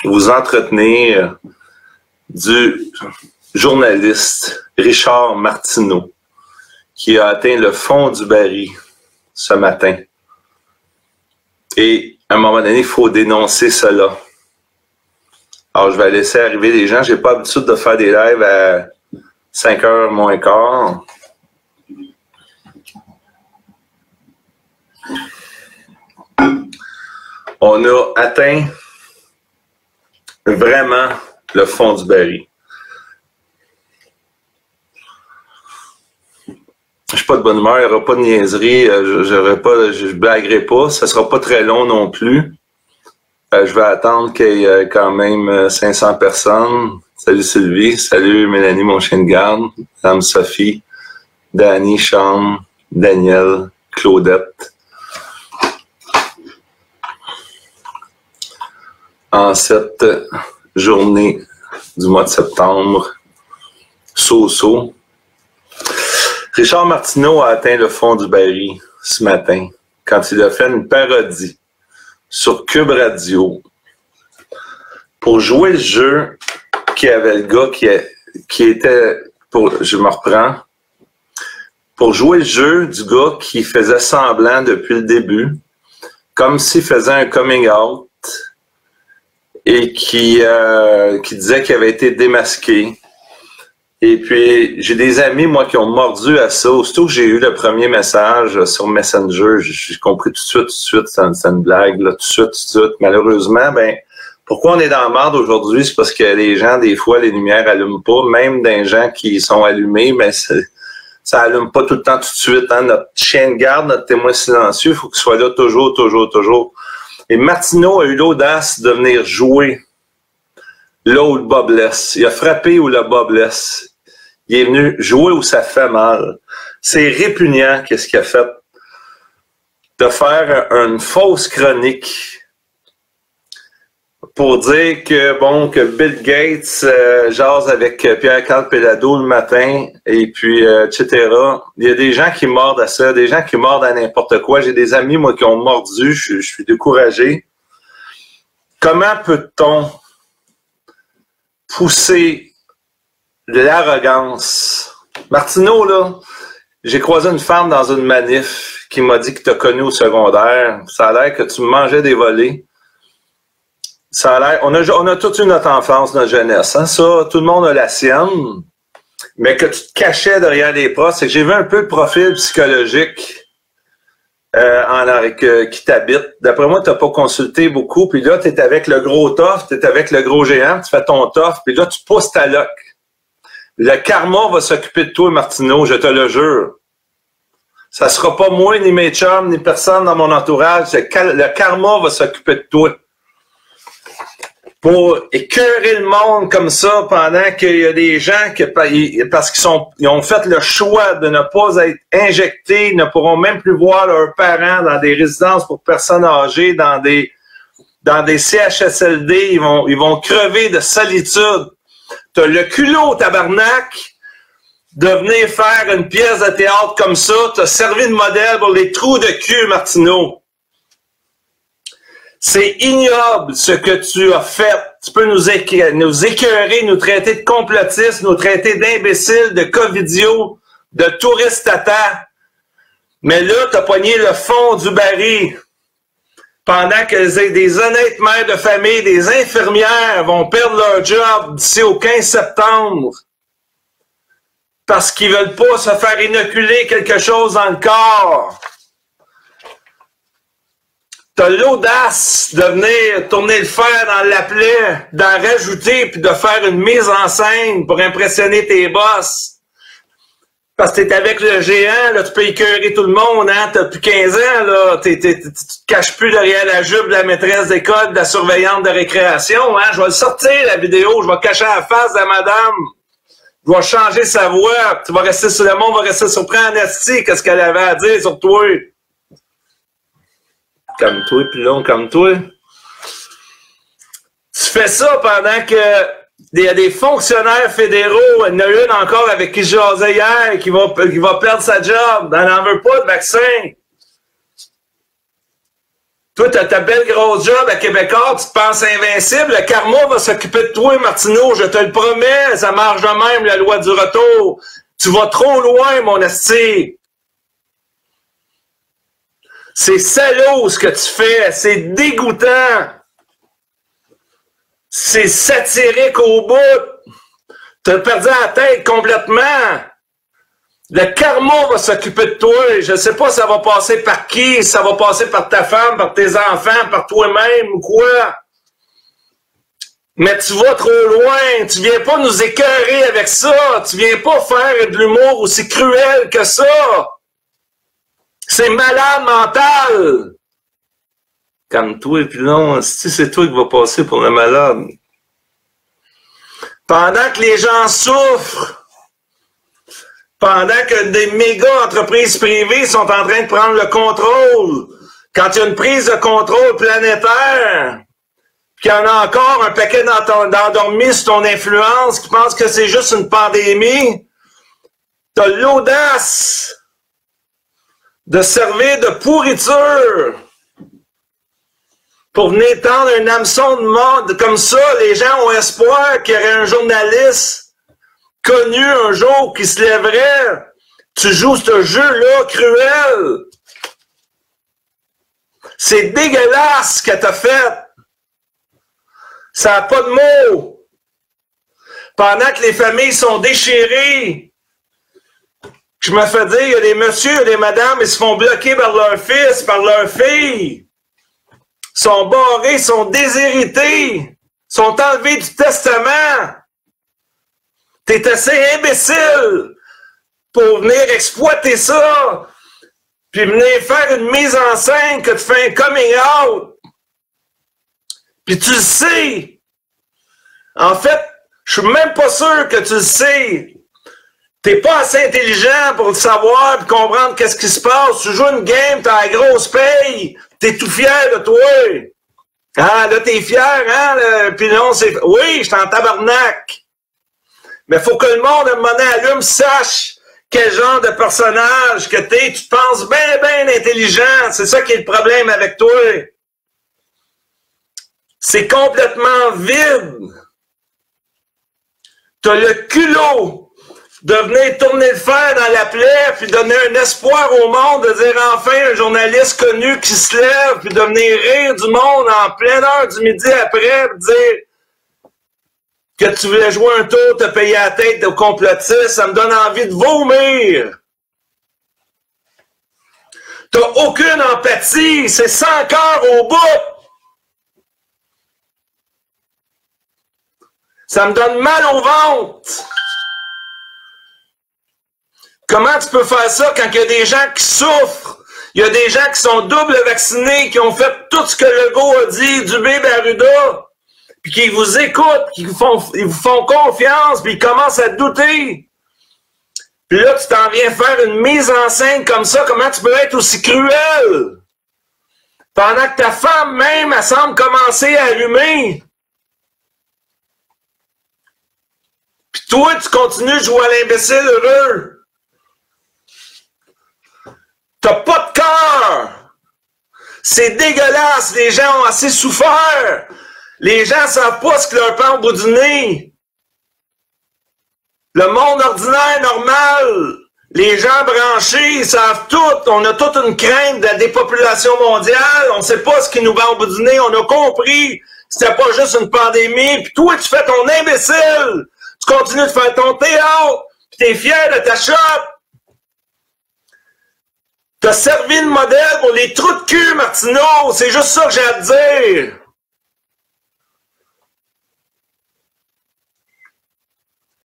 vous entretenir du journaliste Richard Martineau, qui a atteint le fond du baril ce matin. Et à un moment donné, il faut dénoncer cela. Alors, je vais laisser arriver les gens. Je n'ai pas l'habitude de faire des lives à 5h moins quart. On a atteint vraiment le fond du baril. Je suis pas de bonne humeur, il n'y aura pas de niaiserie, je blaguerai pas, ça sera pas très long non plus. Je vais attendre qu'il y ait quand même 500 personnes. Salut Sylvie, salut Mélanie, mon chien de garde, Madame Sophie, Dani, Cham, Daniel, Claudette. En cette journée du mois de septembre, so-so, Richard Martineau a atteint le fond du baril ce matin quand il a fait une parodie sur Cube Radio pour jouer le jeu qu'il y avait le gars qui était, je me reprends, pour jouer le jeu du gars qui faisait semblant depuis le début, comme s'il faisait un coming out et qui disait qu'il avait été démasqué. Et puis, j'ai des amis, moi, qui ont mordu à ça. Aussitôt que j'ai eu le premier message sur Messenger, j'ai compris tout de suite, c'est une blague, là, tout de suite. Malheureusement, pourquoi on est dans la merde aujourd'hui? C'est parce que les gens, des fois, les lumières allument pas, même des gens qui sont allumés, mais ça allume pas tout le temps, tout de suite. Hein? Notre chien de garde, notre témoin silencieux, il faut qu'il soit là toujours. Et Martineau a eu l'audace de venir jouer là où le bas blesse. Il a frappé où le bas blesse. Il est venu jouer où ça fait mal. C'est répugnant qu'est-ce qu'il a fait de faire une fausse chronique pour dire que Bill Gates jase avec Pierre-Carl Péladeau le matin et puis etc. Il y a des gens qui mordent à ça, des gens qui mordent à n'importe quoi. J'ai des amis, moi, qui ont mordu. Je suis découragé. Comment peut-on pousser de l'arrogance? Martineau, là, j'ai croisé une femme dans une manif qui m'a dit que t'as connu au secondaire. Ça a l'air que tu mangeais des volets. Ça a l'air, on a toute notre enfance, notre jeunesse. Hein? Ça, tout le monde a la sienne. Mais que tu te cachais derrière les profs, c'est que j'ai vu un peu le profil psychologique qui t'habite. D'après moi, tu n'as pas consulté beaucoup. Puis là, tu es avec le gros tof, tu es avec le gros géant, tu fais ton tof, puis là, tu pousses ta loc. Le karma va s'occuper de toi, Martineau, je te le jure. Ça sera pas moi, ni mes chums, ni personne dans mon entourage. Le karma va s'occuper de toi. Pour écœurer le monde comme ça pendant qu'il y a des gens parce qu'ils ont fait le choix de ne pas être injectés, ne pourront même plus voir leurs parents dans des résidences pour personnes âgées, dans des CHSLD, ils vont crever de solitude. T'as le culot, tabarnak, de venir faire une pièce de théâtre comme ça, t'as servi de modèle pour les trous de cul, Martineau. C'est ignoble ce que tu as fait. Tu peux nous écœurer, nous traiter de complotistes, nous traiter d'imbéciles, de covidios, de touristes tata. Mais là, tu as pogné le fond du baril. Pendant que des honnêtes mères de famille, des infirmières vont perdre leur job d'ici au 15 septembre. Parce qu'ils veulent pas se faire inoculer quelque chose dans le corps. T'as l'audace de venir tourner le fer dans la plaie, d'en rajouter puis de faire une mise en scène pour impressionner tes boss. Parce que t'es avec le géant, là, tu peux écœurer tout le monde, hein. T'as plus 15 ans, là. Tu te caches plus derrière la jupe de la maîtresse d'école, de la surveillante de récréation, hein. Je vais le sortir, la vidéo. Je vais cacher la face de la madame. Je vais changer sa voix. Tu vas rester sur le monde, va rester surpris en esti. Qu'est-ce qu'elle avait à dire sur toi? Comme toi, puis long comme toi. Tu fais ça pendant que il y a des fonctionnaires fédéraux, il y en a une encore avec qui je jasais hier, qui va perdre sa job. Elle n'en veut pas de vaccin. Toi, t'as ta belle grosse job à Québécois, tu te penses invincible, le karma va s'occuper de toi, Martineau, je te le promets, ça marche de même, la loi du retour. Tu vas trop loin, mon esti. C'est salaud ce que tu fais, c'est dégoûtant. C'est satirique au bout. T'as perdu la tête complètement. Le karma va s'occuper de toi. Je sais pas si ça va passer par qui, si ça va passer par ta femme, par tes enfants, par toi-même ou quoi. Mais tu vas trop loin. Tu viens pas nous écœurer avec ça. Tu viens pas faire de l'humour aussi cruel que ça. C'est malade mental. Calme-toi, et puis non, si c'est toi qui vas passer pour le malade. Pendant que les gens souffrent, pendant que des méga entreprises privées sont en train de prendre le contrôle, quand il y a une prise de contrôle planétaire, puis qu'il y en a encore un paquet d'endormis sur ton influence qui pensent que c'est juste une pandémie, t'as l'audace de servir de pourriture pour venir tendre un hameçon de mode comme ça. Les gens ont espoir qu'il y aurait un journaliste connu un jour qui se lèverait. Tu joues ce jeu-là cruel. C'est dégueulasse ce que t'as fait. Ça n'a pas de mots. Pendant que les familles sont déchirées, je me fais dire, il y a des messieurs, il y a des madames, ils se font bloquer par leur fils, par leur fille. Ils sont barrés, ils sont déshérités. Ils sont enlevés du testament. T'es assez imbécile pour venir exploiter ça, puis venir faire une mise en scène que tu fais un coming out. Puis tu le sais. En fait, je suis même pas sûr que tu le sais. T'es pas assez intelligent pour le savoir et comprendre qu'est-ce qui se passe. Tu joues une game, t'as la grosse paye. T'es tout fier de toi. Ah, là, t'es fier, hein? Puis non, c'est... Oui, je suis en tabarnak. Mais faut que le monde, à un moment donné, allume, sache quel genre de personnage que t'es. Tu te penses bien intelligent. C'est ça qui est le problème avec toi. C'est complètement vide. T'as le culot de venir tourner le fer dans la plaie, puis donner un espoir au monde, de dire enfin un journaliste connu qui se lève, puis de venir rire du monde en pleine heure du midi après, puis dire que tu voulais jouer un tour, te payer la tête au complotiste, ça me donne envie de vomir. T'as aucune empathie, c'est sans cœur au bout. Ça me donne mal au ventre. Comment tu peux faire ça quand il y a des gens qui souffrent? Il y a des gens qui sont double vaccinés, qui ont fait tout ce que Legault a dit, Dubé, Arruda, puis qui vous écoutent, ils vous font confiance, puis ils commencent à douter. Puis là, tu t'en viens faire une mise en scène comme ça, comment tu peux être aussi cruel? Pendant que ta femme même, elle semble commencer à allumer. Puis toi, tu continues de jouer à l'imbécile heureux. T'as pas de cœur! C'est dégueulasse! Les gens ont assez souffert! Les gens savent pas ce que leur prend au bout du nez! Le monde ordinaire, normal, les gens branchés, ils savent tout! On a toute une crainte de la dépopulation mondiale! On sait pas ce qui nous va au bout du nez! On a compris! C'était pas juste une pandémie! Puis toi, tu fais ton imbécile! Tu continues de faire ton théâtre! Puis t'es fier de ta shop! T'as servi de modèle pour les trous de cul, Martineau! C'est juste ça que j'ai à te dire!